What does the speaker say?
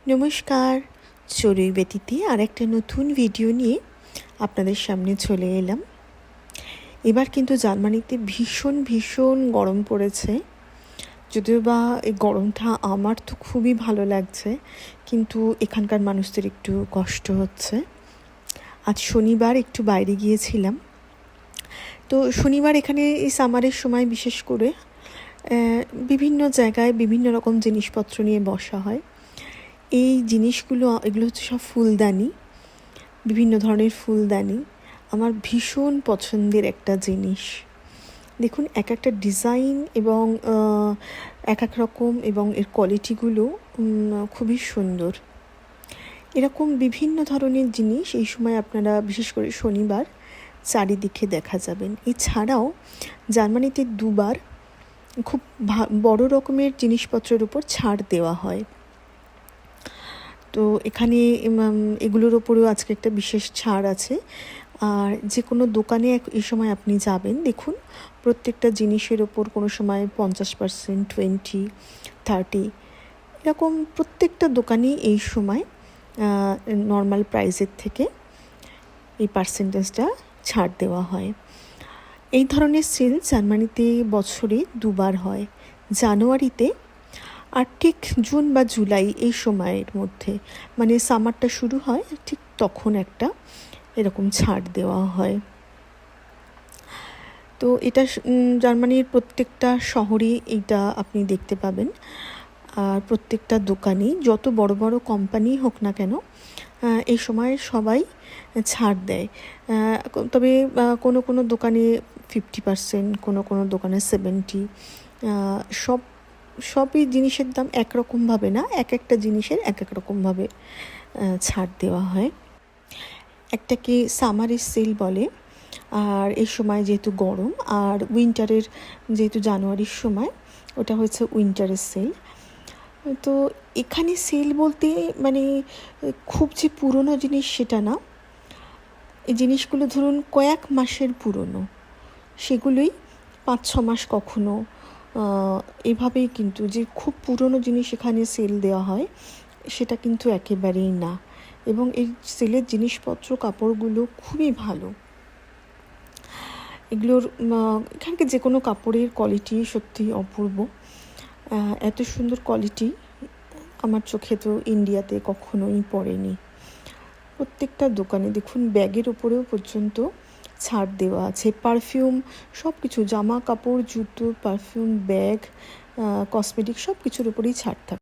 নমস্কার, চড়ুই বেতিতে আরেকটা নতুন ভিডিও নিয়ে আপনাদের সামনে চলে এলাম। এবার কিন্তু জার্মানিতে ভীষণ ভীষণ গরম পড়েছে। যদিও বা এই গরমটা আমার তো খুবই ভালো লাগছে, কিন্তু এখানকার মানুষদের একটু কষ্ট হচ্ছে। আজ শনিবার একটু বাইরে গিয়েছিলাম। তো শনিবার এখানে এই সামারের সময় বিশেষ করে বিভিন্ন জায়গায় বিভিন্ন রকম জিনিসপত্র নিয়ে বসা হয়। এই জিনিসগুলো এগুলো হচ্ছে সব ফুলদানি, বিভিন্ন ধরনের ফুলদানি। আমার ভীষণ পছন্দের একটা জিনিস। দেখুন, এক একটা ডিজাইন এবং এক এক রকম, এবং এর কোয়ালিটিগুলো খুবই সুন্দর। এরকম বিভিন্ন ধরনের জিনিস এই সময় আপনারা বিশেষ করে শনিবার চারিদিকে দেখা যাবেন। এছাড়াও জার্মানিতে দুবার খুব বড় রকমের জিনিসপত্রের উপর ছাড় দেওয়া হয়। তো এখানে এগুলোর ওপরেও আজকে একটা বিশেষ ছাড় আছে। আর যে কোনো দোকানে এই সময় আপনি যাবেন, দেখুন প্রত্যেকটা জিনিসের ওপর কোনো সময় 50%, 20, 30 এরকম প্রত্যেকটা দোকানেই এই সময় নর্মাল প্রাইসের থেকে এই পার্সেন্টেজটা ছাড় দেওয়া হয়। এই ধরনের সেল জার্মানিতে বছরে দুবার হয়, জানুয়ারিতে আর ঠিক জুন বা জুলাই এই সময়ের মধ্যে, মানে সামারটা শুরু হয় ঠিক তখন একটা এরকম ছাড় দেওয়া হয়। তো এটা জার্মানির প্রত্যেকটা শহরে এইটা আপনি দেখতে পাবেন। আর প্রত্যেকটা দোকানেই, যত বড় বড় কোম্পানি হোক না কেন, এই সময় সবাই ছাড় দেয়। তবে কোনো কোনো দোকানে 50%, কোনো কোনো দোকানে 70। সবই জিনিসের দাম একরকমভাবে না, এক একটা জিনিসের এক এক রকমভাবে ছাড় দেওয়া হয়। একটাকে সামারের সেল বলে। আর এই সময় যেহেতু গরম, আর উইন্টারের যেহেতু জানুয়ারির সময়, ওটা হচ্ছে উইন্টারের সেল। তো এখানে সেল বলতে মানে খুব যে পুরনো জিনিস সেটা না। এই জিনিসগুলো ধরুন কয়েক মাসের পুরনো, সেগুলোই 5-6 মাস কখনো, এভাবেই। কিন্তু যে খুব পুরনো জিনিস এখানে সেল দেওয়া হয় সেটা কিন্তু একেবারেই না। এবং এই সেলের জিনিসপত্র, কাপড়গুলো খুবই ভালো। এগুলোর এখানকার যে কোনো কাপড়ের কোয়ালিটি সত্যি অপূর্ব। এত সুন্দর কোয়ালিটি আমার চোখে তো ইন্ডিয়াতে কখনোই পড়েনি। প্রত্যেকটা দোকানে দেখুন ব্যাগের ওপরেও পর্যন্ত ছাড় দেওয়া আছে। পারফিউম, সব কিছু, জামা কাপড়, জুতো, পারফিউম, ব্যাগ, কসমেটিক সব কিছুর ওপরেই ছাড় থাকে।